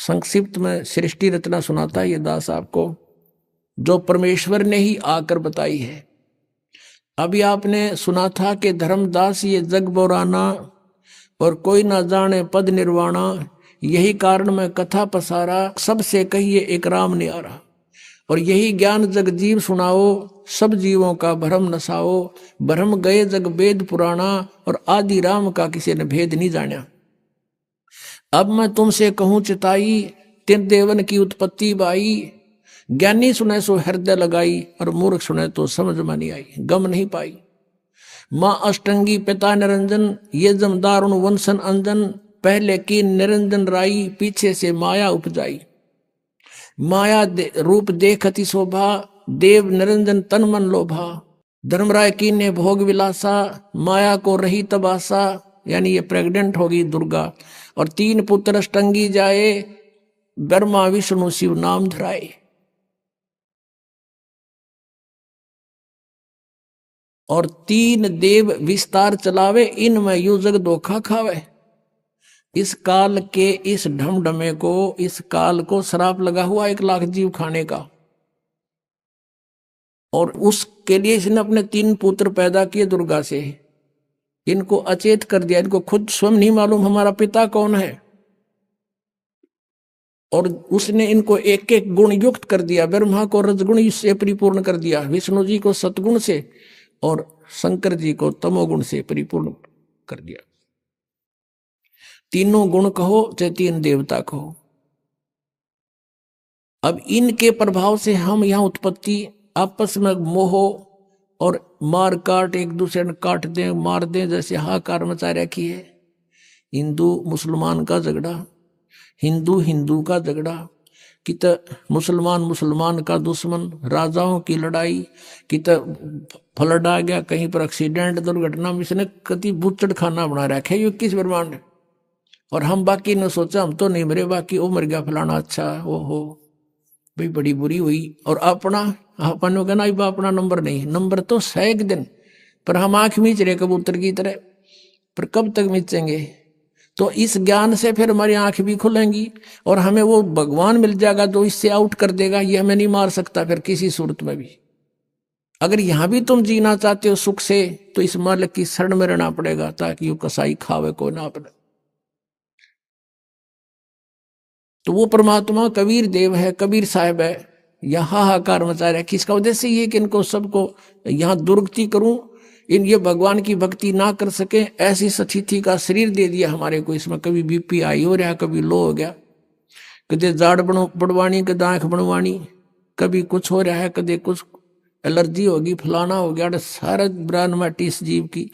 संक्षिप्त में सृष्टि रचना सुनाता है ये दास आपको, जो परमेश्वर ने ही आकर बताई है। अभी आपने सुना था कि धर्मदास ये जग बोराना और कोई ना जाने पद निर्वाणा, यही कारण मैं कथा पसारा, सबसे कहिए एक राम न्यारा। और यही ज्ञान जग जीव सुनाओ, सब जीवों का भरम नसाओ, भरम गए जग वेद पुराना, और आदि राम का किसी ने भेद नहीं जाना। अब मैं तुमसे कहूं चिताई, तिन देवन की उत्पत्ति बाई, ज्ञानी सुने सो हृदय लगाई, और मूर्ख सुने तो समझ में नहीं आई, गम नहीं पाई। माँ अष्टंगी पिता निरंजन, ये जमदार उन वंशन अंजन, पहले की निरंजन राई, पीछे से माया उपजाई। माया रूप देखती शोभा, देव निरंजन तन मन लोभा, धर्मराय की ने भोग विलासा, माया को रही तबासा, यानी ये प्रेग्नेंट होगी दुर्गा। और 3 पुत्र अष्टंगी जाए, ब्रह्मा विष्णु शिव नाम धराए। और 3 देव विस्तार चलावे, इनमें यू जग धोखा खावे। इस काल के इस ढमढमे को, इस काल को श्राप लगा हुआ 1 लाख जीव खाने का। और उसके लिए इसने अपने 3 पुत्र पैदा किए दुर्गा से, इनको अचेत कर दिया, इनको खुद स्वयं नहीं मालूम हमारा पिता कौन है। और उसने इनको एक एक गुण युक्त कर दिया, ब्रह्मा को रजगुण से परिपूर्ण कर दिया, विष्णु जी को सतगुण से, और शंकर जी को तमोगुण से परिपूर्ण कर दिया। तीनों गुण कहो चाहे 3 देवता कहो। अब इनके प्रभाव से हम यहाँ उत्पत्ति, आपस में मोह और मार काट, एक दूसरे ने काट दें मार दें, जैसे हाहाकार मचा रखी है। हिंदू मुसलमान का झगड़ा, हिंदू हिंदू का झगड़ा, कित मुसलमान मुसलमान का दुश्मन, राजाओं की लड़ाई, कित फ्लड आ गया, कहीं पर एक्सीडेंट दुर्घटना में इसने कति बुचड़ खाना बना रखा है ये 21 ब्रह्मांड। और हम बाकी ने सोचा हम तो नहीं मरे, बाकी वो मर गया फलाना, अच्छा वो हो भाई बड़ी बुरी हुई। और अपना अपन कहना अपना नंबर नहीं, नंबर तो 100 दिन, पर हम आंख मीच रहे कबूतर की तरह, पर कब तक मीचेंगे। तो इस ज्ञान से फिर हमारी आंख भी खुलेंगी और हमें वो भगवान मिल जाएगा जो इससे आउट कर देगा, ये हमें नहीं मार सकता फिर किसी सूरत में भी। अगर यहां भी तुम जीना चाहते हो सुख से, तो इस मालिक की शरण में रहना पड़ेगा, ताकि वो कसाई खावे को ना अपने। तो वो परमात्मा कबीर देव है, कबीर साहब है, यहाँ हाहाकार मचा रहा है। किसका उद्देश्य ये कि इनको सबको यहाँ दुर्गति करूं, इन ये भगवान की भक्ति ना कर सके, ऐसी स्थिति का शरीर दे दिया हमारे को। इसमें कभी बीपी हाई हो रहा, कभी लो हो गया, कदे जाड़ बढ़वानी, कदे आंख बढ़वानी, कभी कुछ हो रहा है, कदे कुछ एलर्जी होगी, फलाना हो गया। सारा ब्राह्मण इस जीव की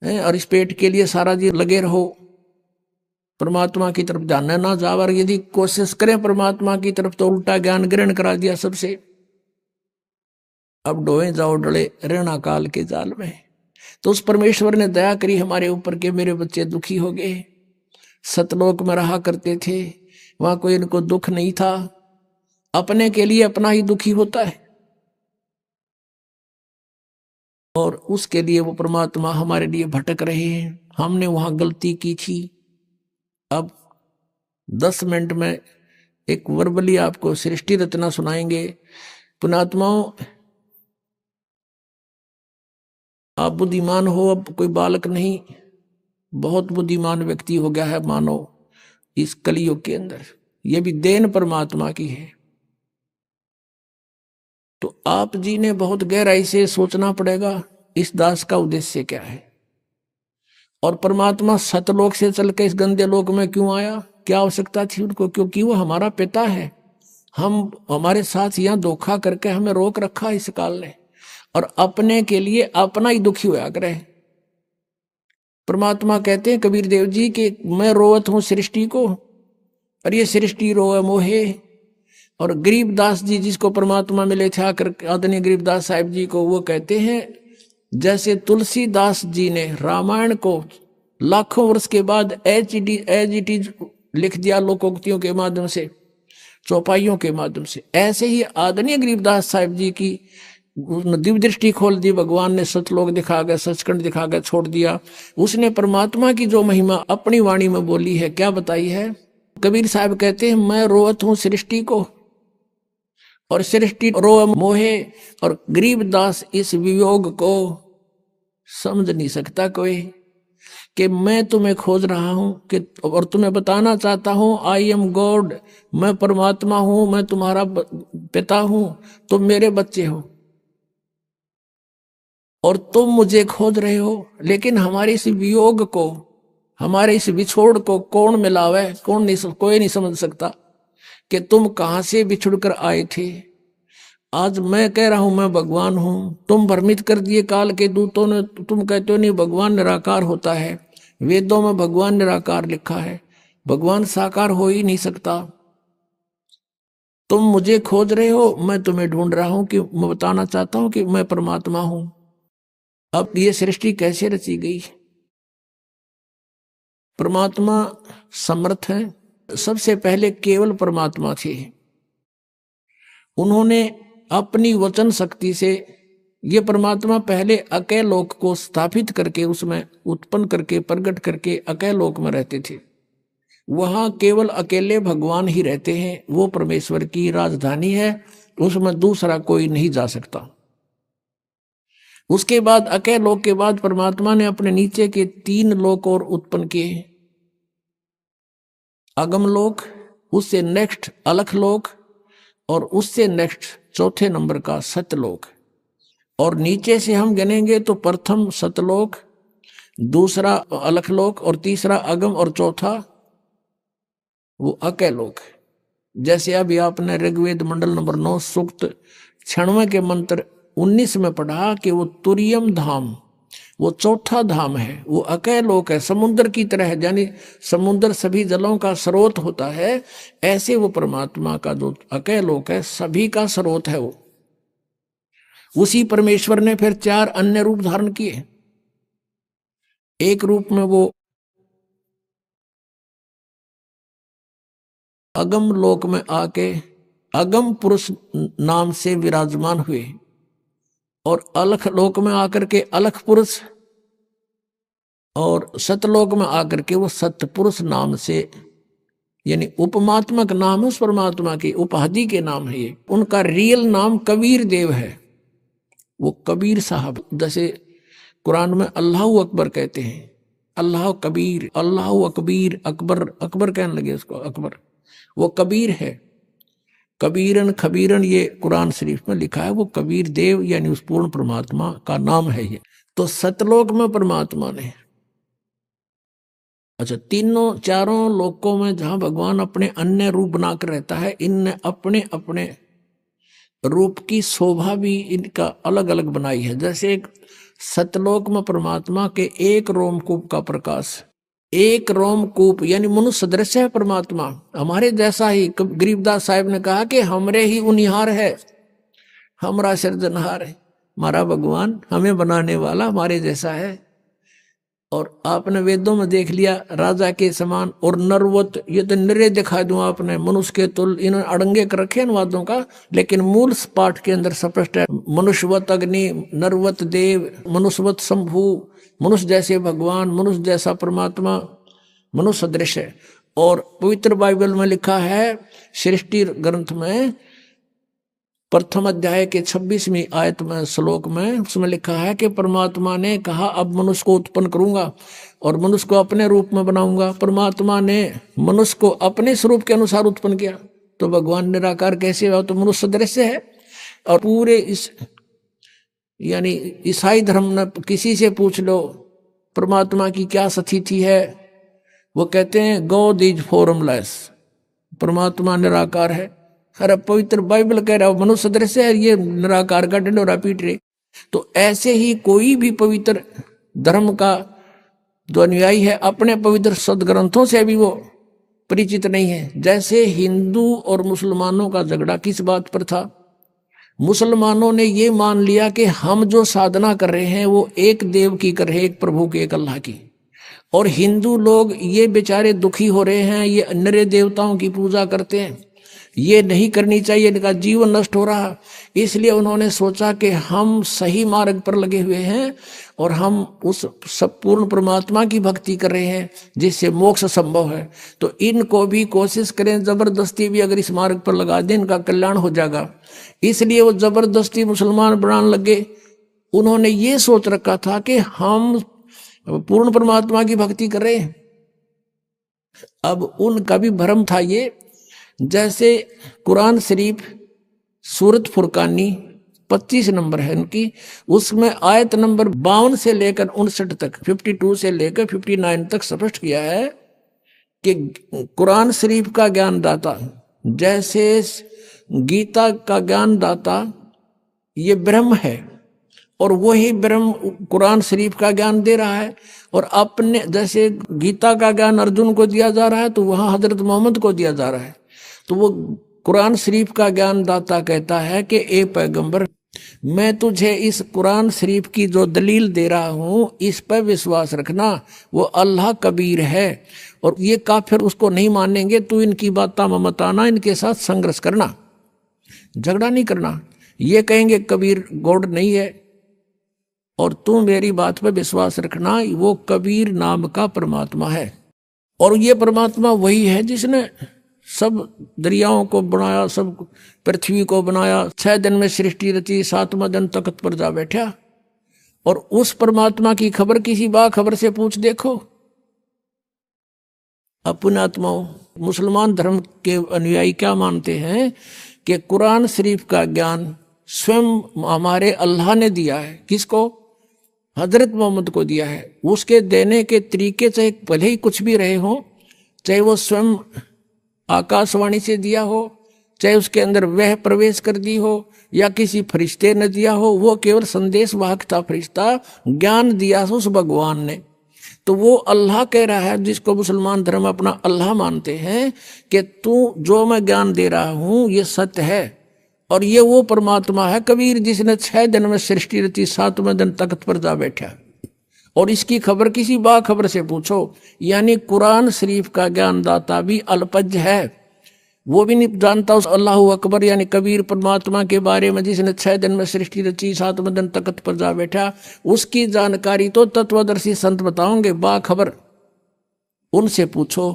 है, और इस पेट के लिए सारा जीव लगे रहो, परमात्मा की तरफ ध्यान ना जाओ। और यदि कोशिश करें परमात्मा की तरफ तो उल्टा ज्ञान ग्रहण करा दिया सबसे। अब डोए जाओ डले रहना काल के जाल में। तो उस परमेश्वर ने दया करी हमारे ऊपर के मेरे बच्चे दुखी हो गए। सतलोक में रहा करते थे, वहां कोई इनको दुख नहीं था। अपने के लिए अपना ही दुखी होता है, और उसके लिए वो परमात्मा हमारे लिए भटक रहे हैं। हमने वहां गलती की थी। अब 10 मिनट में एक वर्बली आपको सृष्टि रचना सुनाएंगे। पुणात्माओं, आप बुद्धिमान हो, अब कोई बालक नहीं, बहुत बुद्धिमान व्यक्ति हो गया है मानव इस कलयुग के अंदर। यह भी देन परमात्मा की है। तो आप जी ने बहुत गहराई से सोचना पड़ेगा इस दास का उद्देश्य क्या है, और परमात्मा सतलोक से चल के इस गंदे लोक में क्यों आया, क्या आवश्यकता थी उनको। क्योंकि वो हमारा पिता है। हम हमारे साथ यहाँ धोखा करके हमें रोक रखा इस काल ने, और अपने के लिए अपना ही दुखी होया करे। परमात्मा कहते हैं कबीर देव जी कि मैं रोवत हूं सृष्टि को, और ये सृष्टि रोए मोहे। और गरीबदास जी जिसको परमात्मा मिले थे आकर, आदरणीय गरीबदास साहिब जी को, वो कहते हैं जैसे तुलसीदास जी ने रामायण को लाखों वर्ष के बाद एज इट इज लिख दिया लोकोक्तियों के माध्यम से, चौपाइयों के माध्यम से, ऐसे ही आदरणीय गरीबदास साहिब जी की दिव्य दृष्टि खोल दी भगवान ने। सतलोक दिखा गया, सचखंड दिखा गया, छोड़ दिया। उसने परमात्मा की जो महिमा अपनी वाणी में बोली है, क्या बताई है। कबीर साहब कहते हैं मैं रोवत हूं सृष्टि को, और सृष्टि रो मोहे, और गरीबदास इस वियोग को समझ नहीं सकता कोई, कि मैं तुम्हें खोज रहा हूं कि और तुम्हें बताना चाहता हूं आई एम गॉड, मैं परमात्मा हूं, मैं तुम्हारा पिता हूं, तुम मेरे बच्चे हो और तुम मुझे खोज रहे हो। लेकिन हमारे इस वियोग को, हमारे इस विछोड़ को कौन मिलावे, कोई नहीं समझ सकता कि तुम कहां से बिछुड़ कर आए थे। आज मैं कह रहा हूं मैं भगवान हूं, तुम भ्रमित कर दिए काल के दूतों ने, तुम कहते हो नहीं भगवान निराकार होता है, वेदों में भगवान निराकार लिखा है, भगवान साकार हो ही नहीं सकता। तुम मुझे खोज रहे हो, मैं तुम्हें ढूंढ रहा हूं, कि मैं बताना चाहता हूं कि मैं परमात्मा हूं। अब ये सृष्टि कैसे रची गई? परमात्मा समर्थ है। सबसे पहले केवल परमात्मा थे, उन्होंने अपनी वचन शक्ति से ये परमात्मा पहले अकेल लोक को स्थापित करके, उसमें उत्पन्न करके, प्रकट करके अकेल लोक में रहते थे। वहां केवल अकेले भगवान ही रहते हैं, वो परमेश्वर की राजधानी है, उसमें दूसरा कोई नहीं जा सकता। उसके बाद अकेल लोक के बाद परमात्मा ने अपने नीचे के 3 लोक और उत्पन्न किए, अगम लोक, उससे नेक्स्ट अलख लोक, और उससे नेक्स्ट चौथे नंबर का सतलोक। और नीचे से हम गिनेंगे तो प्रथम सतलोक, दूसरा अलखलोक, और तीसरा अगम, और चौथा वो अकैलोक। जैसे अभी आपने ऋग्वेद मंडल नंबर 9 सूक्त 96 के मंत्र 19 में पढ़ा कि वो तुरियम धाम, वो चौथा धाम है, वो अकैलोक है, समुद्र की तरह है, यानी समुद्र सभी जलों का स्रोत होता है, ऐसे वो परमात्मा का जो अकैलोक है सभी का स्रोत है। वो उसी परमेश्वर ने फिर 4 अन्य रूप धारण किए। एक रूप में वो अगम लोक में आके अगम पुरुष नाम से विराजमान हुए, और अलख लोक में आकर के अलख पुरुष, और सतलोक में आकर के वो सतपुरुष नाम से, यानी उपमात्मक नाम है उस परमात्मा की, उपाधि के नाम है ये। उनका रियल नाम कबीर देव है, वो कबीर साहब। जैसे कुरान में अल्लाह अकबर कहते हैं, अल्लाह कबीर, अल्लाह अकबीर, अकबर, अकबर कहने लगे उसको अकबर, वो कबीर है। कबीरन खबीरन ये कुरान शरीफ में लिखा है, वो कबीर देव यानी उस पूर्ण परमात्मा का नाम है ये। तो सतलोक में परमात्मा ने, अच्छा, तीनों चारों लोकों में जहां भगवान अपने अन्य रूप बनाकर रहता है, इनने अपने अपने रूप की शोभा भी इनका अलग अलग बनाई है। जैसे एक सतलोक में परमात्मा के एक रोमकूप का प्रकाश, एक रोमकूप यानी मनुष्य सदृश है परमात्मा, हमारे जैसा ही। गरीबदास साहब ने कहा कि हमरे ही उनिहार है, हमारा सृजनहार है, हमारा भगवान हमें बनाने वाला हमारे जैसा है। और आपने वेदों में देख लिया राजा के समान और नरवत, ये तो निरे दिखा दूं आपने, मनुष्य के तुल, इन्होंने अड़ंगे कर रखे इन वादों का, लेकिन मूल पाठ के अंदर स्पष्ट है, मनुष्यवत अग्नि, नरवत देव, मनुष्यवत शंभु, मनुष्य जैसे भगवान, मनुष्य जैसा परमात्मा, मनुष्य सदृश है। और पवित्र बाइबल में लिखा है, सृष्टि ग्रंथ में प्रथम अध्याय के 26वीं आयत में श्लोक में उसमें लिखा है कि परमात्मा ने कहा अब मनुष्य को उत्पन्न करूंगा और मनुष्य को अपने रूप में बनाऊंगा। परमात्मा ने मनुष्य को अपने स्वरूप के अनुसार उत्पन्न किया, तो भगवान निराकार कैसे हुआ? तो मनुष्य सदृश है। और पूरे इस यानी ईसाई धर्म में किसी से पूछ लो परमात्मा की क्या स्थिति है, वो कहते हैं गॉड इज फॉर्मलेस, परमात्मा निराकार है। अरे पवित्र बाइबल कह रहा है मनुष्य सदृश है, ये निराकार का ढिंढोरा पीट रहे। तो ऐसे ही कोई भी पवित्र धर्म का जो अनुयायी है अपने पवित्र सदग्रंथों से भी वो परिचित नहीं है। जैसे हिंदू और मुसलमानों का झगड़ा किस बात पर था? मुसलमानों ने ये मान लिया कि हम जो साधना कर रहे हैं वो एक देव की कर रहे हैं, एक प्रभु की, एक अल्लाह की। और हिंदू लोग ये बेचारे दुखी हो रहे हैं, ये अन्य देवताओं की पूजा करते हैं। ये नहीं करनी चाहिए, इनका जीवन नष्ट हो रहा। इसलिए उन्होंने सोचा कि हम सही मार्ग पर लगे हुए हैं और हम उस सब पूर्ण परमात्मा की भक्ति कर रहे हैं जिससे मोक्ष संभव है, तो इनको भी कोशिश करें, जबरदस्ती भी अगर इस मार्ग पर लगा दें इनका कल्याण हो जाएगा। इसलिए वो जबरदस्ती मुसलमान बनाने लगे। उन्होंने ये सोच रखा था कि हम पूर्ण परमात्मा की भक्ति कर रहे हैं। अब उनका भी भ्रम था ये। जैसे कुरान शरीफ सूरत फुरकानी 25 नंबर है उनकी, उसमें आयत नंबर 52 से लेकर 59 तक, 52 से लेकर 59 तक स्पष्ट किया है कि कुरान शरीफ का ज्ञान दाता जैसे गीता का ज्ञान दाता ये ब्रह्म है, और वही ब्रह्म कुरान शरीफ का ज्ञान दे रहा है। और अपने जैसे गीता का ज्ञान अर्जुन को दिया जा रहा है तो वहां हजरत मोहम्मद को दिया जा रहा है। तो वो कुरान शरीफ का ज्ञान दाता कहता है कि ए पैगंबर, मैं तुझे इस कुरान शरीफ की जो दलील दे रहा हूं इस पर विश्वास रखना, वो अल्लाह कबीर है और ये काफिर उसको नहीं मानेंगे, तू इनकी बात में मत आना, इनके साथ संघर्ष करना, झगड़ा नहीं करना। ये कहेंगे कबीर गॉड नहीं है और तू मेरी बात पर विश्वास रखना, वो कबीर नाम का परमात्मा है। और ये परमात्मा वही है जिसने सब दरियाओं को बनाया, सब पृथ्वी को बनाया, 6 दिन में सृष्टि रची, 7वां दिन तख्त पर जा बैठा। और उस परमात्मा की खबर किसी बाखबर से पूछ देखो। अपने आत्माओं, मुसलमान धर्म के अनुयायी क्या मानते हैं कि कुरान शरीफ का ज्ञान स्वयं हमारे अल्लाह ने दिया है। किसको? हजरत मोहम्मद को दिया है। उसके देने के तरीके चाहे भले ही कुछ भी रहे हो, चाहे वो स्वयं आकाशवाणी से दिया हो, चाहे उसके अंदर वह प्रवेश कर दी हो या किसी फरिश्ते ने दिया हो, वो केवल संदेश वाहक था फरिश्ता, ज्ञान दिया उस भगवान ने। तो वो अल्लाह कह रहा है, जिसको मुसलमान धर्म अपना अल्लाह मानते हैं, कि तू जो मैं ज्ञान दे रहा हूं ये सत्य है। और ये वो परमात्मा है कबीर जिसने 6 दिन में सृष्टि रची, 7वें दिन तख्त पर जा बैठा। और इसकी खबर किसी बाखबर से पूछो। यानी कुरान शरीफ का ज्ञान दाता भी अल्पज्ञ है, वो भी नहीं जानता उस अल्लाह अकबर यानी कबीर परमात्मा के बारे में जिसने 6 दिन में सृष्टि रची, 7वें दिन तख्त पर जा बैठा। उसकी जानकारी तो तत्वदर्शी संत बताओगे, बाखबर, उनसे पूछो।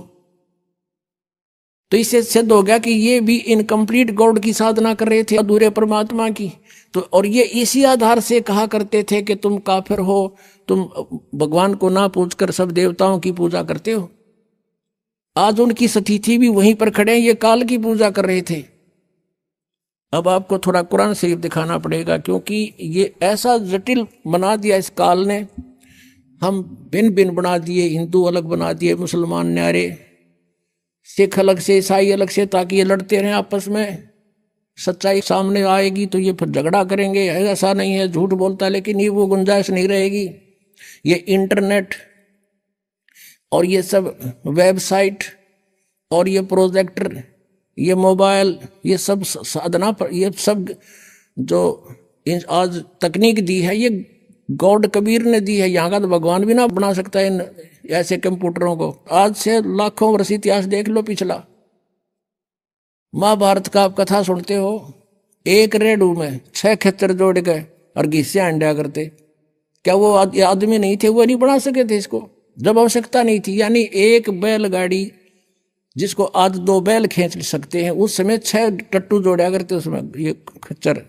तो इससे सिद्ध हो गया कि ये भी इनकम्प्लीट गॉड की साधना कर रहे थे, अधूरे परमात्मा की। तो और ये इसी आधार से कहा करते थे कि तुम काफिर हो, तुम भगवान को ना पूछकर सब देवताओं की पूजा करते हो। आज उनकी सतीथि भी वहीं पर खड़े हैं, ये काल की पूजा कर रहे थे। अब आपको थोड़ा कुरान शरीफ दिखाना पड़ेगा, क्योंकि ये ऐसा जटिल बना दिया इस काल ने। हम भिन्न भिन्न बना दिए, हिंदू अलग बना दिए, मुसलमान न्यारे, सिख अलग से, ईसाई अलग से, ताकि ये लड़ते रहें आपस में। सच्चाई सामने आएगी तो ये फिर झगड़ा करेंगे, ऐसा नहीं है, झूठ बोलता, लेकिन ये वो गुंजाइश नहीं रहेगी। ये इंटरनेट और ये सब वेबसाइट और ये प्रोजेक्टर, ये मोबाइल, ये सब साधना पर, ये सब जो आज तकनीक दी है, ये गॉड कबीर ने दी है। यहाँ का तो भगवान भी ना बना सकता है इन ऐसे कंप्यूटरों को। आज से लाखों वर्ष इतिहास देख लो पिछला। महाभारत का आप कथा सुनते हो, एक रेडू में 6 खेतर जोड़ के और घिस्से अंडा करते। क्या वो आदमी नहीं थे, वो नहीं बना सके थे इसको जब आवश्यकता नहीं थी। यानी एक बैलगाड़ी जिसको आज 2 बैल खींच सकते हैं, उस समय 6 टट्टू जोड़ा करते उसमें, ये खच्चर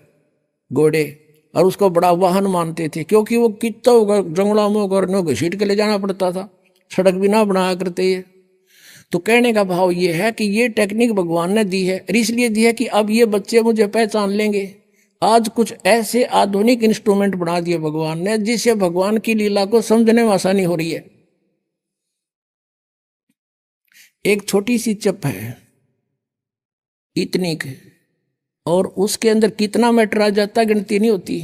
घोड़े, और उसको बड़ा वाहन मानते थे, क्योंकि वो कितना होगा जंगलों में घसीट के ले जाना पड़ता था, सड़क भी ना बनाया करते ये। तो कहने का भाव ये है कि ये टेक्निक भगवान ने दी है, इसलिए दी है कि अब ये बच्चे मुझे पहचान लेंगे। आज कुछ ऐसे आधुनिक इंस्ट्रूमेंट बना दिए भगवान ने जिससे भगवान की लीला को समझने में आसानी हो रही है। एक छोटी सी चिप है इतनी की, और उसके अंदर कितना मैटर आ जाता है गिनती नहीं होती।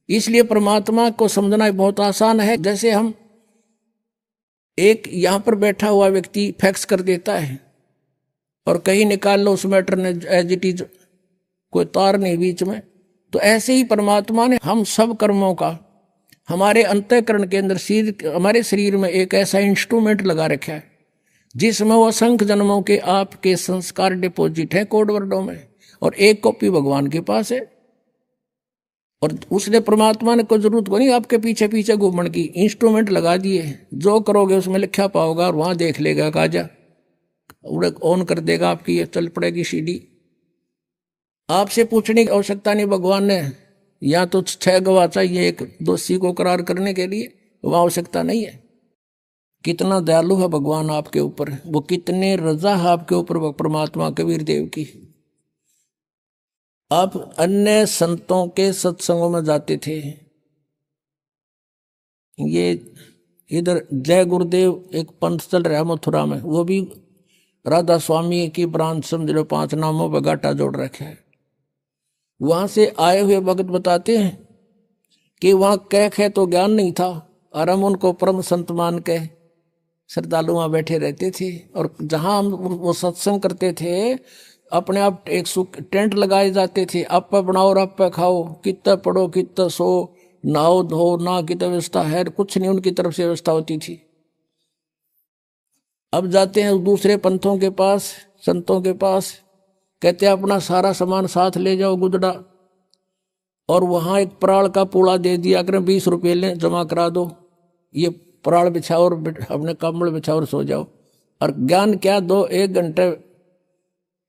इसलिए परमात्मा को समझना बहुत आसान है। जैसे हम एक यहां पर बैठा हुआ व्यक्ति फैक्स कर देता है और कहीं निकाल लो उस मैटर ने एज इट इज, कोई तार नहीं बीच में। तो ऐसे ही परमात्मा ने हम सब कर्मों का हमारे अंतःकरण के अंदर हमारे शरीर में एक ऐसा इंस्ट्रूमेंट लगा रखा है जिसमें वो असंख्य जन्मों के आपके संस्कार डिपॉजिट है कोड वर्डों में, और एक कॉपी भगवान के पास है। और उसने परमात्मा ने कोई जरूरत को नहीं आपके पीछे पीछे घूमने की, इंस्ट्रूमेंट लगा दिए, जो करोगे उसमें लिखा पाओगा और वहां देख लेगा काजा, उड़क ऑन कर देगा आपकी, ये चल पड़ेगी सीडी। आपसे पूछने की आवश्यकता नहीं भगवान ने, या तो 6 गवाह चाहिए एक दोषी को करार करने के लिए, वह आवश्यकता नहीं है। कितना दयालु है भगवान आपके ऊपर, वो कितने रजा है आपके ऊपर परमात्मा कबीर देव की। आप अन्य संतों के सत्संगों में जाते थे, ये इधर जय गुरुदेव एक पंथ चल रहा है मथुरा में, वो भी राधा स्वामी की ब्रांच समझ लो, 5 नामों पर गाटा जोड़ रखे है। वहां से आए हुए भगत बताते हैं कि वहां कह तो ज्ञान नहीं था, और हम उनको परम संत मान के श्रद्धालु वहां बैठे रहते थे। और जहां हम वो सत्संग करते थे, अपने आप एक टेंट लगाए जाते थे, आप पे बनाओ और आप पे खाओ, कितना पढ़ो कितना सो, नहाओ धो ना की तो व्यवस्था है, कुछ नहीं उनकी तरफ से व्यवस्था होती थी। अब जाते हैं दूसरे पंथों के पास, संतों के पास, कहते हैं अपना सारा सामान साथ ले जाओ गुदड़ा, और वहां एक पराल का पूड़ा दे दिया करें, 20 रुपये लें जमा करा दो, ये पराल बिछाओ और अपने कम्बल बिछाओ और सो जाओ। और ज्ञान क्या, 1 घंटे,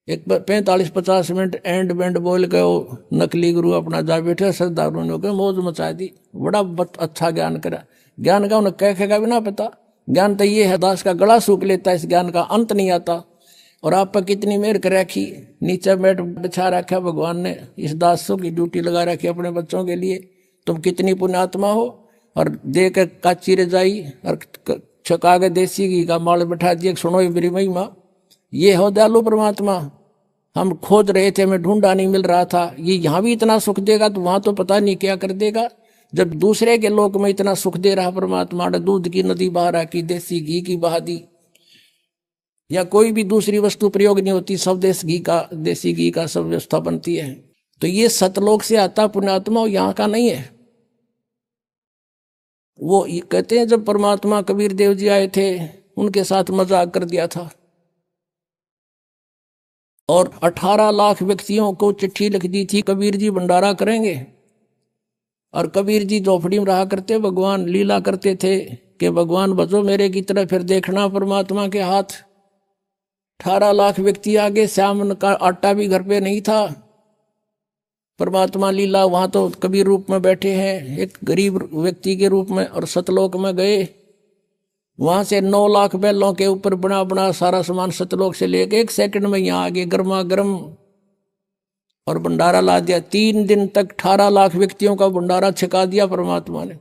एक 45-50 मिनट एंड बैंड बोल के वो नकली गुरु अपना जा बैठे, श्रद्धालुओं ने मौज मचा दी, बड़ा अच्छा ज्ञान करा। ज्ञान का उन्हें कह का भी ना पता, ज्ञान तो ये है दास का गला सूख लेता है, इस ज्ञान का अंत नहीं आता। और आप पर कितनी मेहर कर रखी, नीचे बैठ बिछा रखा भगवान ने, इस दासों की ड्यूटी लगा रखी अपने बच्चों के लिए। तुम कितनी पुण्यात्मा हो, और दे के काची रजाई और छका के देसी घी का माल बैठा दिए, सुनो मेरी महिमा। ये हो दयालु परमात्मा, हम खोज रहे थे, हमें ढूंढा नहीं मिल रहा था, ये यहाँ भी इतना सुख देगा तो वहां तो पता नहीं क्या कर देगा। जब दूसरे के लोक में इतना सुख दे रहा परमात्मा ने, दूध की नदी बहा रखी, देसी घी की बहा दी, या कोई भी दूसरी वस्तु प्रयोग नहीं होती, सब देसी घी का सब व्यवस्था बनती है। तो ये सतलोक से आता पुण्यात्मा, यहाँ का नहीं है। वो कहते हैं जब परमात्मा कबीर देव जी आए थे, उनके साथ मजाक कर दिया था, और 18 लाख व्यक्तियों को चिट्ठी लिख दी थी, कबीर जी भंडारा करेंगे। और कबीर जी झोपड़ी में रहा करते, भगवान लीला करते थे कि भगवान बचो मेरे की तरफ, फिर देखना परमात्मा के हाथ। 18 लाख व्यक्ति आगे, श्याम का आटा भी घर पे नहीं था। परमात्मा लीला, वहां तो कबीर रूप में बैठे हैं एक गरीब व्यक्ति के रूप में, और सतलोक में गए, वहां से 9 लाख बैलों के ऊपर बना बना सारा सामान सतलोक से लेके 1 सेकंड में यहाँ आगे गर्मा गर्म, और भंडारा ला दिया। 3 दिन तक 18 लाख व्यक्तियों का भंडारा छिका दिया परमात्मा ने।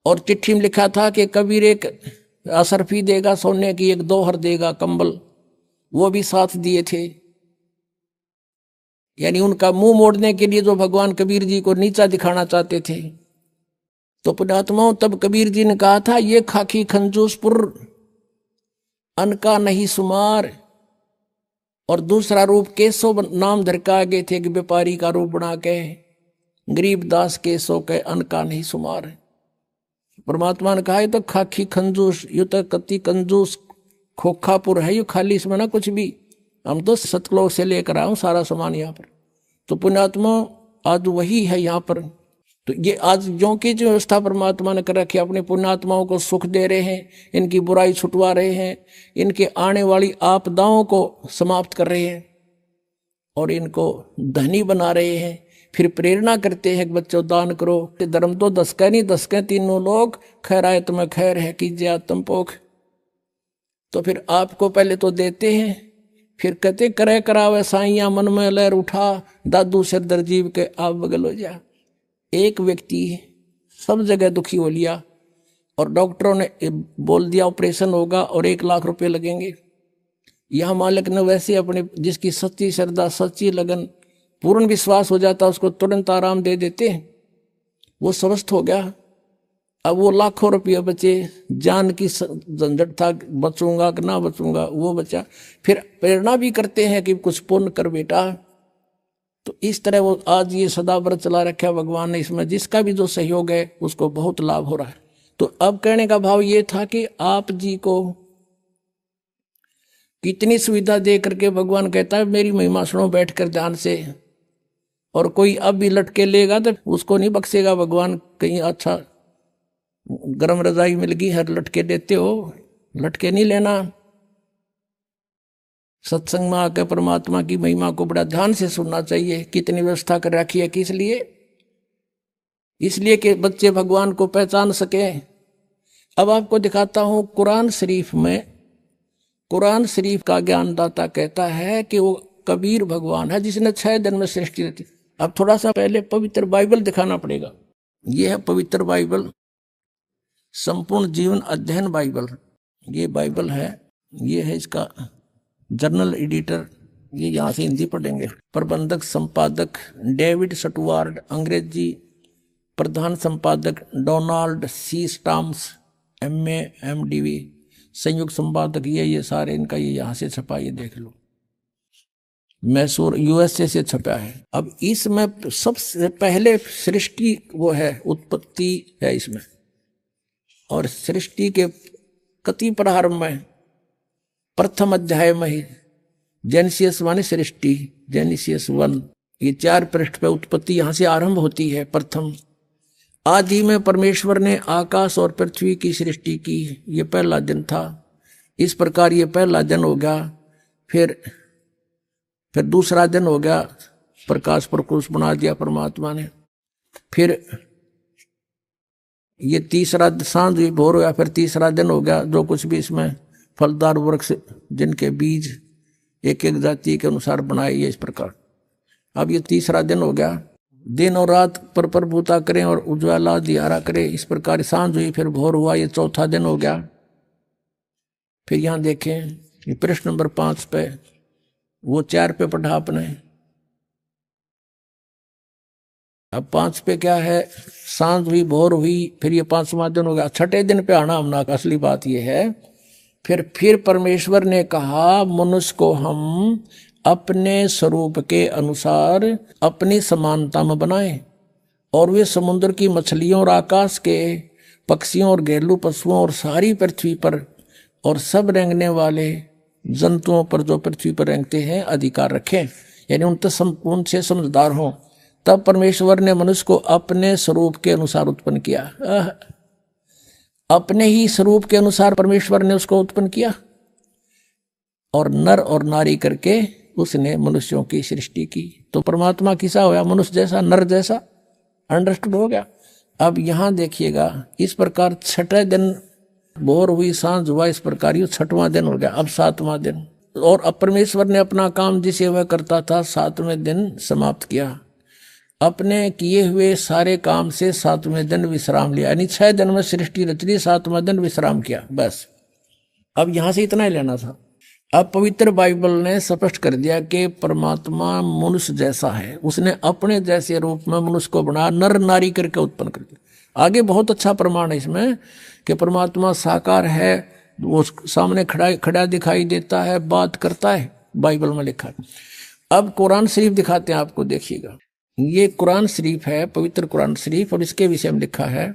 और चिट्ठी में लिखा था कि कबीर एक असरफी देगा सोने की, एक दोहर देगा कंबल, वो भी साथ दिए थे। यानी उनका मुंह मोड़ने के लिए जो भगवान कबीर जी को नीचा दिखाना चाहते थे। तो पुण्यात्माओं, तब कबीर जी ने कहा था, ये खाकी खंजूसपुर अनका नहीं सुमार। और दूसरा रूप केशव नाम धरका आगे थे कि व्यापारी का रूप बना के, गरीब दास केशव के अनका नहीं सुमार। परमात्मा ने कहा, ये तो खाकी खंजूस, यू तो कति कंजूस खोखापुर है, यू खाली इसमें ना कुछ भी, हम तो सतलोक से लेकर आए सारा सामान यहाँ पर। तो पुण्यात्मा आज वही है यहाँ पर। तो ये आज जो की जो व्यवस्था परमात्मा ने कर रखी, अपने पुण्यात्माओं को सुख दे रहे हैं, इनकी बुराई छुटवा रहे हैं, इनके आने वाली आपदाओं को समाप्त कर रहे हैं, और इनको धनी बना रहे हैं। फिर प्रेरणा करते हैं कि बच्चों दान करो, धर्म तो 10 का नहीं 10 के तीनों लोग, खैर आए तुम्हें खैर है, कीजिए आत्म पोख। तो फिर आपको पहले तो देते हैं, फिर कहते करे करावे साइया, मन में लहर उठा, दादू सिर दर्जीव के आप बगल हो जा। एक व्यक्ति सब जगह दुखी हो लिया, और डॉक्टरों ने बोल दिया ऑपरेशन होगा और 1 लाख रुपए लगेंगे। यह मालिक ने वैसे अपने जिसकी सच्ची श्रद्धा, सच्ची लगन, पूर्ण विश्वास हो जाता, उसको तुरंत आराम दे देते। वो स्वस्थ हो गया। अब वो लाखों रुपये बचे, जान की झंझट था, बचूंगा कि ना बचूंगा, वो बचा। फिर प्रेरणा भी करते हैं कि कुछ पुण्य कर बेटा। तो इस तरह वो आज ये सदा व्रत चला रखा भगवान ने, इसमें जिसका भी जो सहयोग है उसको बहुत लाभ हो रहा है। तो अब कहने का भाव ये था कि आप जी को कितनी सुविधा दे करके भगवान कहता है मेरी महिमा सुनो बैठ कर ध्यान से, और कोई अब भी लटके लेगा तो उसको नहीं बख्शेगा भगवान। कहीं अच्छा गरम रजाई मिल गई, हर लटके देते हो, लटके नहीं लेना। सत्संग में आकर परमात्मा की महिमा को बड़ा ध्यान से सुनना चाहिए। कितनी व्यवस्था कर रखी है, किस लिए? इसलिए कि बच्चे भगवान को पहचान सके। अब आपको दिखाता हूं कुरान शरीफ में, कुरान शरीफ का ज्ञानदाता कहता है कि वो कबीर भगवान है जिसने 6 दिन में सृष्टि रची। अब थोड़ा सा पहले पवित्र बाइबल दिखाना पड़ेगा। यह है पवित्र बाइबल, संपूर्ण जीवन अध्ययन बाइबल। ये बाइबल है, ये है इसका जर्नल एडिटर, ये यहाँ से हिंदी पढ़ेंगे। प्रबंधक संपादक डेविड स्टुअर्ट, अंग्रेजी प्रधान संपादक Donald C Stams MA MDV, संयुक्त संपादक ये सारे इनका ये यहाँ से छपा, ये देख लो, मैसूर USA से छपा है। अब इसमें सबसे पहले सृष्टि वो है, उत्पत्ति है इसमें, और सृष्टि के कति प्रारंभ में प्रथम अध्याय में ही जेनेसिस 1 सृष्टि, जेनेसिस 1, ये 4 पृष्ठ पे उत्पत्ति यहाँ से आरंभ होती है। प्रथम आदि में परमेश्वर ने आकाश और पृथ्वी की सृष्टि की, ये पहला दिन था। इस प्रकार ये पहला दिन हो गया। फिर दूसरा दिन हो गया, प्रकाश प्रकुश बना दिया परमात्मा ने। फिर ये तीसरा सांझ भी भोर हो गया, फिर तीसरा दिन हो गया। जो कुछ भी इसमें फलदार वृक्ष जिनके बीज एक एक जाति के अनुसार बनाए, ये इस प्रकार। अब ये तीसरा दिन हो गया। दिन और रात पर प्रभुता करें और उज्ज्वला दियारा करे, इस प्रकार सांझ हुई, फिर भोर हुआ, ये चौथा दिन हो गया। फिर यहाँ देखें, ये प्रश्न नंबर 5 पे, वो 4 पे पढ़ा आपने। अब 5 पे क्या है? सांझ हुई, भोर हुई, फिर ये 5वां दिन हो गया। छठे दिन पे आना हमना का असली बात ये है। फिर परमेश्वर ने कहा मनुष्य को हम अपने स्वरूप के अनुसार अपनी समानता में बनाएं, और वे समुद्र की मछलियों और आकाश के पक्षियों और घरेलू पशुओं और सारी पृथ्वी पर और सब रेंगने वाले जंतुओं पर जो पृथ्वी पर रेंगते हैं अधिकार रखें, यानी उनसे समझदार हों। तब परमेश्वर ने मनुष्य को अपने स्वरूप के अनुसार उत्पन्न किया। अपने ही स्वरूप के अनुसार परमेश्वर ने उसको उत्पन्न किया, और नर और नारी करके उसने मनुष्यों की सृष्टि की। तो परमात्मा किसा होया? मनुष्य जैसा, नर जैसा। अंडरस्टूड हो गया? अब यहां देखिएगा, इस प्रकार छठे दिन भोर हुई, सांझ हुआ, इस प्रकार ये 6वां दिन हो गया। अब 7वां दिन, और अब परमेश्वर ने अपना काम जिसे वह करता था 7वें दिन समाप्त किया। अपने किए हुए सारे काम से 7वें दिन विश्राम लिया, यानी 6 दिन में सृष्टि रच ली, 7वां दिन विश्राम किया, बस। अब यहां से इतना ही लेना था। अब पवित्र बाइबल ने स्पष्ट कर दिया कि परमात्मा मनुष्य जैसा है, उसने अपने जैसे रूप में मनुष्य को बना, नर नारी करके उत्पन्न कर दिया। आगे बहुत अच्छा प्रमाण है इसमें कि परमात्मा साकार है, वो सामने खड़ा दिखाई देता है, बात करता है, बाइबल में लिखा है। अब कुरान शरीफ दिखाते हैं आपको, देखिएगा। ये कुरान शरीफ है, पवित्र कुरान शरीफ, और इसके विषय में लिखा है।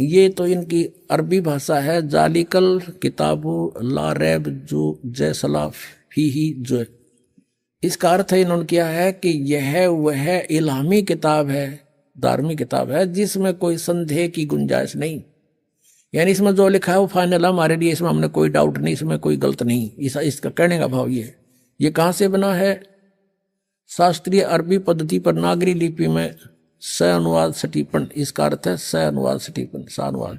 ये तो इनकी अरबी भाषा है। जालिकल किताबु ला रैब जो जैसला फीही जो, इसका अर्थ है इन्होंने किया है कि यह वह इल्हामी किताब है, धार्मिक किताब है जिसमें कोई संदेह की गुंजाइश नहीं, यानी इसमें जो लिखा है वो फाइनल है हमारे लिए, इसमें हमने कोई डाउट नहीं, इसमें कोई गलत नहीं। इसका कहने का भाव ये कहाँ से बना है? शास्त्रीय अरबी पद्धति पर नागरी लिपि में स अनुवाद सटीपन, इसका अर्थ है स अनुवाद सटीपन, स अनुवाद।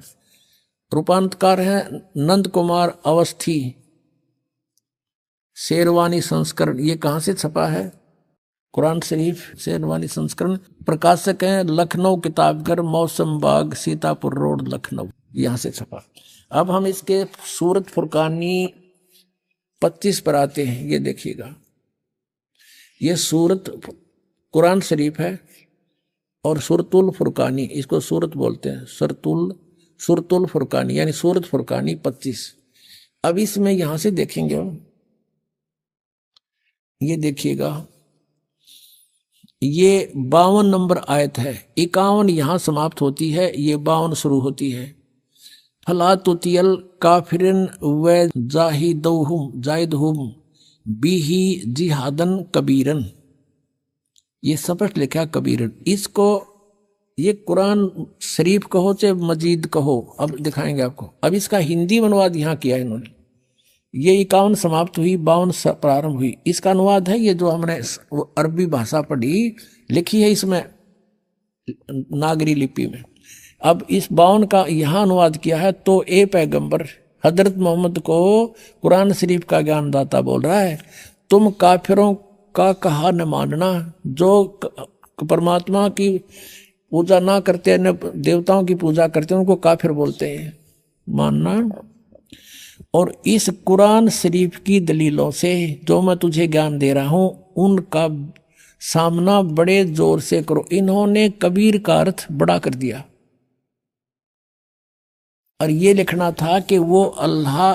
रूपांतकार है नंद कुमार अवस्थी, शेरवानी संस्करण। ये कहाँ से छपा है? कुरान शरीफ शेरवानी संस्करण। प्रकाशक हैं लखनऊ किताबघर, मौसम बाग, सीतापुर रोड, लखनऊ, यहाँ से छपा। अब हम इसके सूरत फुरकानी 25 पर आते हैं। ये देखिएगा, ये सूरत कुरान शरीफ है, और सुरतुल फुरकानी, इसको सूरत बोलते हैं, सुरतुल फुरकानी, यानी सूरत फुरकानी 25। अब इसमें यहां से देखेंगे, ये देखिएगा, ये 52 नंबर आयत है। 51 यहाँ समाप्त होती है, ये 52 शुरू होती है। फला तुतियल काफिरन व जाहिदहुम बिही जिहादन कबीरन, ये स्पष्ट लिखा कबीरन। इसको ये कुरान शरीफ कहो चाहे मजीद कहो, अब दिखाएंगे आपको। अब इसका हिंदी अनुवाद यहाँ किया है इन्होंने। ये 51 समाप्त हुई, 52 प्रारंभ हुई। इसका अनुवाद है ये जो हमने अरबी भाषा पढ़ी, लिखी है इसमें नागरी लिपि में। अब इस 52 का यहाँ अनुवाद किया है। तो ए पैगंबर हजरत मोहम्मद को कुरान शरीफ का ज्ञानदाता बोल रहा है, तुम काफिरों का कहा न मानना, जो परमात्मा की पूजा ना करते, न देवताओं की पूजा करते, उनको काफिर बोलते हैं, मानना। और इस कुरान शरीफ की दलीलों से जो मैं तुझे ज्ञान दे रहा हूं, उनका सामना बड़े जोर से करो। इन्होंने कबीर का अर्थ बड़ा कर दिया, और ये लिखना था कि वो अल्लाह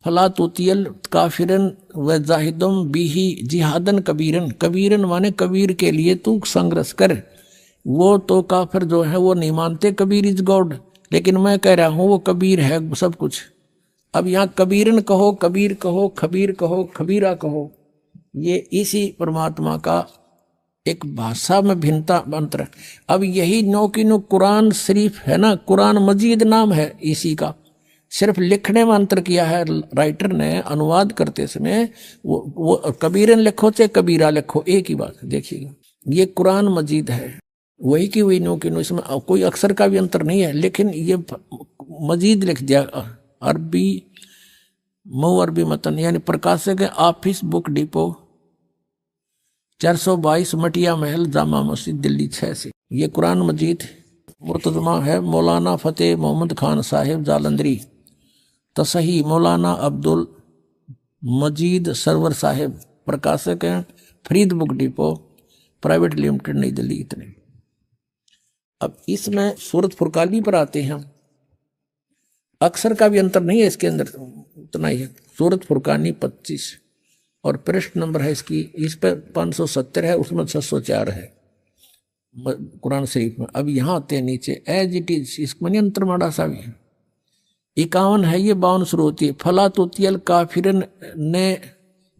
फला तुतियल काफिरन व जाहिदुम बिही जिहादन कबीरन, कबीरन माने कबीर के लिए तू संघर्ष कर। वो तो काफिर जो है वो नहीं मानते कबीर इज गॉड, लेकिन मैं कह रहा हूं वो कबीर है सब कुछ। अब यहाँ कबीरन कहो, कबीर कहो, खबीर कहो, खबीरा कहो, ये इसी परमात्मा का एक भाषा में भिन्नता मंत्र। अब यही नौ की नो कुरान शरीफ है ना, कुरान मजीद नाम है इसी का, सिर्फ लिखने में अंतर किया है राइटर ने। अनुवाद करते समय वो कबीरन लिखो चाहे कबीरा लिखो, एक ही बात। देखिएगा ये कुरान मजीद है, वही की वही नो की नो, इसमें कोई अक्षर का भी अंतर नहीं है, लेकिन ये मजीद लिख दिया। अरबी मऊ अरबी मतन, यानी प्रकाशक है ऑफिस बुक डिपो 422 मटिया महल जामा मस्जिद दिल्ली 6 से। ये कुरान मजीद मुर्तजमा है मौलाना फतेह मोहम्मद खान साहिब जालंधरी, तसही मौलाना अब्दुल मजीद सरवर साहिब, प्रकाशक हैं Farid book depot private limited नई दिल्ली। इतने। अब इसमें सूरत फुरकानी पर आते हैं, अक्षर का भी अंतर नहीं है इसके अंदर, उतना ही है। सूरत फुरकानी 25 और पृष्ठ नंबर है इसकी, इस पर 570 है, उसमें 604 है कुरान शरीफ में। अब यहाँ आते हैं नीचे, एज इट इज, इसमें अंतर माड़ा सा भी है। 51 है, ये 52 शुरू होती है। फला तुतियल काफिरन ने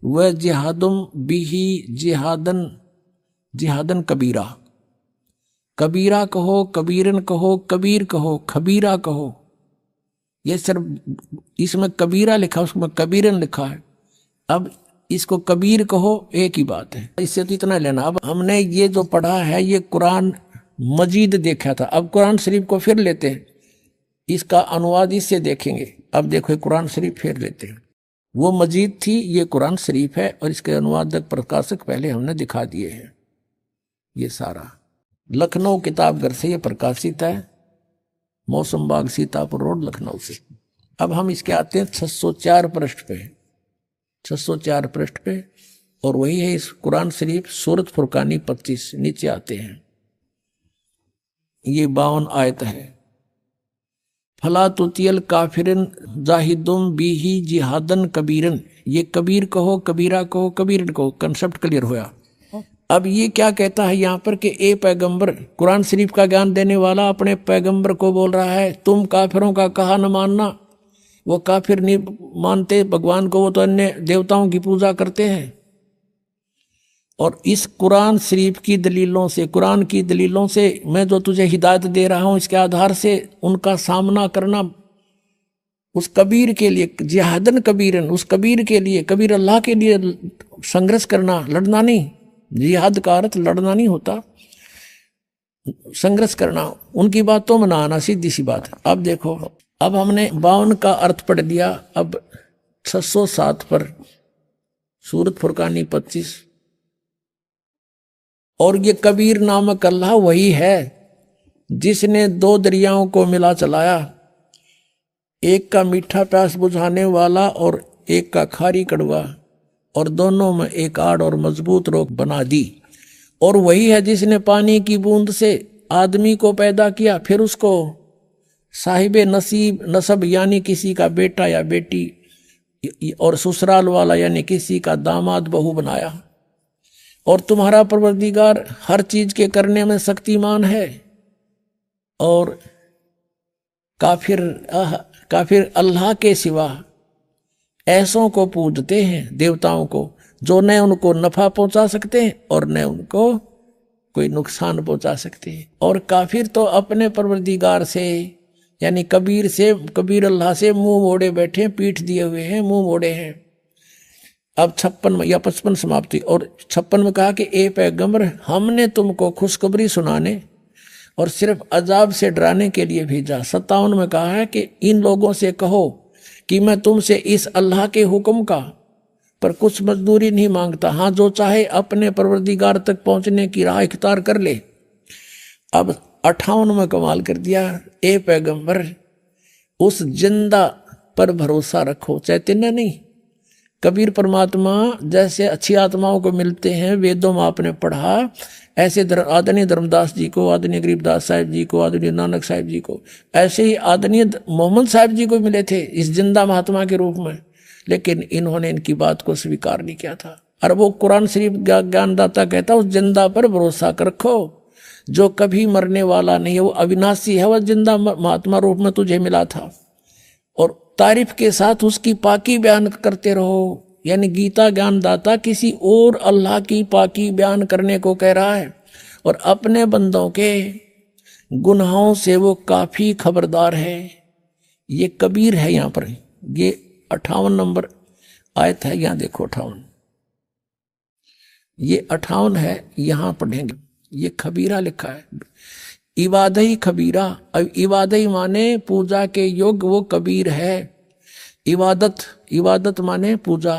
व जिहादुम बिही जिहादन जिहादन कबीरा, कबीरा कहो, कबीरन कहो, कबीर कहो, खबीरा कहो। ये सिर्फ इसमें कबीरा लिखा, उसमें कबीरन लिखा है। अब इसको कबीर कहो, एक ही बात है, इससे तो इतना लेना। अब हमने ये जो पढ़ा है ये कुरान मजीद देखा था, अब कुरान शरीफ को फिर लेते हैं, इसका अनुवाद इससे देखेंगे। अब देखो कुरान शरीफ फिर लेते हैं, वो मजीद थी, ये कुरान शरीफ है, और इसके अनुवादक प्रकाशक पहले हमने दिखा दिए हैं। ये सारा लखनऊ किताब घर से ये प्रकाशित है, मौसम बाग सीतापुर रोड लखनऊ से। अब हम इसके आते हैं 604 पृष्ठ पे, 604 पृष्ठ पे, और वही है इस कुरान शरीफ सूरत फुरकानी 25। नीचे आते हैं, ये 52 आयत है। फला तुतियल काफिरन जाहिदुम बिही जिहादन कबीरन, ये कबीर कहो, कबीरा कहो, कबीरन कहो, कंसेप्ट क्लियर होया। अब ये क्या कहता है यहाँ पर कि ए पैगंबर, कुरान शरीफ का ज्ञान देने वाला अपने पैगंबर को बोल रहा है, तुम काफिरों का कहा न मानना। वो काफिर नहीं मानते भगवान को, वो तो अन्य देवताओं की पूजा करते हैं। और इस कुरान शरीफ की दलीलों से, कुरान की दलीलों से मैं जो तुझे हिदायत दे रहा हूं, इसके आधार से उनका सामना करना उस कबीर के लिए, जिहादन कबीरन, उस कबीर के लिए, कबीर अल्लाह के लिए संघर्ष करना, लड़ना नहीं। जिहाद का अर्थ लड़ना नहीं होता, संघर्ष करना, उनकी बातों में ना आना, सीधी सी बात है। अब देखो, अब हमने 52 का अर्थ पढ़ दिया। अब 607 पर सूरत फुरकानी 25, और ये कबीर नामक अल्लाह वही है जिसने 2 दरियाओं को मिला चलाया, एक का मीठा प्यास बुझाने वाला और एक का खारी कड़वा, और दोनों में एक आड़ और मजबूत रोक बना दी। और वही है जिसने पानी की बूंद से आदमी को पैदा किया, फिर उसको साहिबे नसीब नसब यानी किसी का बेटा या बेटी, और ससुराल वाला यानी किसी का दामाद बहू बनाया। और तुम्हारा परवरदिगार हर चीज के करने में शक्तिमान है। और काफिर अल्लाह के सिवा ऐसों को पूजते हैं, देवताओं को, जो न उनको नफा पहुंचा सकते हैं और न उनको कोई नुकसान पहुंचा सकते हैं। और काफिर तो अपने परवरदिगार से यानी कबीर अल्लाह से मुंह मोड़े बैठे, पीठ दिए हुए हैं, मुंह मोड़े हैं। अब 56 या 55 समाप्ति। और 56 में कहा कि ए पैगंबर, हमने तुमको खुशखबरी सुनाने और सिर्फ अजाब से डराने के लिए भेजा। 57 में कहा है कि इन लोगों से कहो कि मैं तुमसे इस अल्लाह के हुक्म का पर कुछ मजदूरी नहीं मांगता। हाँ, जो चाहे अपने परवरदिगार तक पहुंचने की राह इख्तियार कर ले। अब 58 में कमाल कर दिया, ए पैगंबर, उस जिंदा पर भरोसा रखो, चैतन्य नहीं। कबीर परमात्मा जैसे अच्छी आत्माओं को मिलते हैं, वेदों में आपने पढ़ा, ऐसे आदरणीय धर्मदास जी को, आदरणीय गरीबदास साहिब जी को, आदरणीय नानक साहिब जी को, ऐसे ही आदरणीय मोहम्मद साहिब जी को मिले थे इस जिंदा महात्मा के रूप में। लेकिन इन्होंने इनकी बात को स्वीकार नहीं किया था। और वो कुरान शरीफ ज्ञानदाता कहता, उस जिंदा पर भरोसा रखो जो कभी मरने वाला नहीं है, वो अविनाशी है, वह जिंदा महात्मा रूप में तुझे मिला था। और तारीफ के साथ उसकी पाकी बयान करते रहो। यानी गीता ज्ञानदाता किसी और अल्लाह की पाकी बयान करने को कह रहा है, और अपने बंदों के गुनाहों से वो काफी खबरदार है। ये कबीर है। यहाँ पर ये 58 नंबर आयत है, यहाँ देखो 58, ये 58 है, यहाँ पढ़ेंगे। ये खबीरा लिखा है, इबादही खबीरा। अब इबादही माने पूजा के योग्य वो कबीर है। इबादत माने पूजा,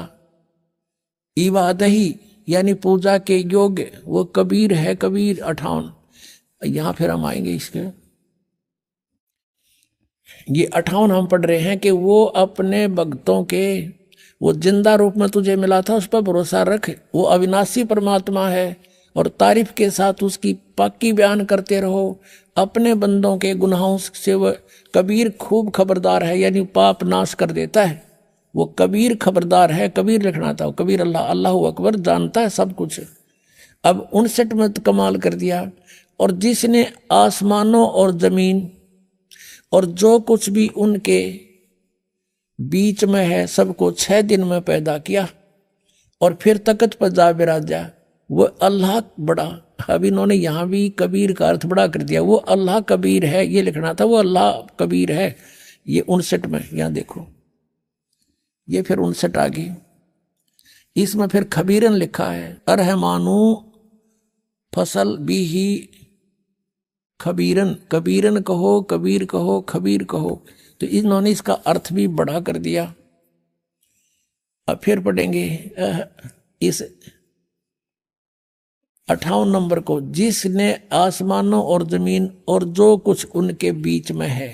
इबादही यानी पूजा के योग्य वो कबीर है। कबीर 58। यहां फिर हम आएंगे इसके। ये 58 हम पढ़ रहे हैं कि वो अपने भक्तों के, वो जिंदा रूप में तुझे मिला था, उस पर भरोसा रख, वो अविनाशी परमात्मा है। और तारीफ के साथ उसकी पाकी बयान करते रहो। अपने बंदों के गुनाहों से वह कबीर खूब खबरदार है, यानी पाप नाश कर देता है। वो कबीर खबरदार है। कबीर लिखना था, कबीर अल्लाह अकबर, जानता है सब कुछ। अब 59 में तो कमाल कर दिया, और जिसने आसमानों और जमीन और जो कुछ भी उनके बीच में है सबको 6 दिन में पैदा किया और फिर तख्त पर जा बिराजा, वो अल्लाह बड़ा। अब इन्होंने यहां भी कबीर का अर्थ बड़ा कर दिया। वो अल्लाह कबीर है, ये लिखना था, वो अल्लाह कबीर है। ये 59 में, यहां देखो, ये फिर 59 आ गई। इसमें फिर खबीरन लिखा है, अरहमानू फसल भी ही खबीरन, कबीरन कहो, कबीर कहो, खबीर कहो। तो इन्होंने इसका अर्थ भी बड़ा कर दिया। अब फिर पढ़ेंगे इस 58 नंबर को, जिसने आसमानों और जमीन और जो कुछ उनके बीच में है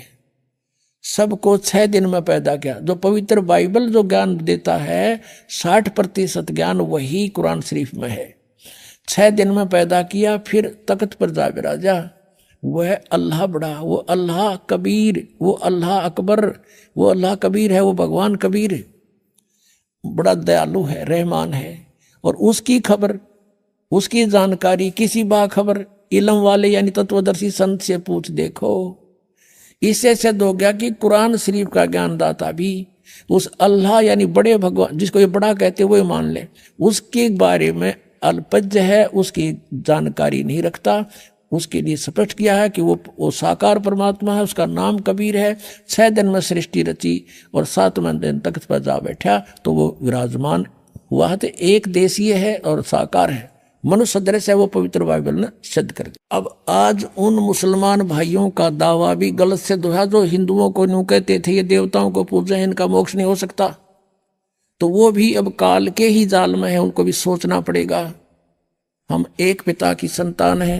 सबको 6 दिन में पैदा किया। जो पवित्र बाइबल जो ज्ञान देता है 60% ज्ञान वही कुरान शरीफ में है। 6 दिन में पैदा किया, फिर तख्त पर जा बिराजा। वह अल्लाह बड़ा, वो अल्लाह कबीर, वो अल्लाह अकबर, वो अल्लाह कबीर है। वो भगवान कबीर बड़ा दयालु है, रहमान है। और उसकी खबर, उसकी जानकारी किसी बाखबर इल्म वाले यानी तत्वदर्शी संत से पूछ देखो। इससे सिद्ध हो गया कि कुरान शरीफ का ज्ञानदाता भी उस अल्लाह यानी बड़े भगवान, जिसको ये बड़ा कहते वो मान ले, उसके बारे में अल्पज्ञ है, उसकी जानकारी नहीं रखता। उसके लिए स्पष्ट किया है कि वो साकार परमात्मा है, उसका नाम कबीर है। 6 दिन में सृष्टि रची और 7वें दिन तख्त पर जा बैठा तो वो विराजमान हुआ। तो एक देशीय है और साकार है, मनुष्य सदृश है, वो पवित्र बाइबल ने सिद्ध कर दिया। अब आज उन मुसलमान भाइयों का दावा भी गलत सिद्ध हुआ जो हिंदुओं को यूं कहते थे ये देवताओं को पूजे, इनका मोक्ष नहीं हो सकता। तो वो भी अब काल के ही जाल में है, उनको भी सोचना पड़ेगा। हम एक पिता की संतान हैं।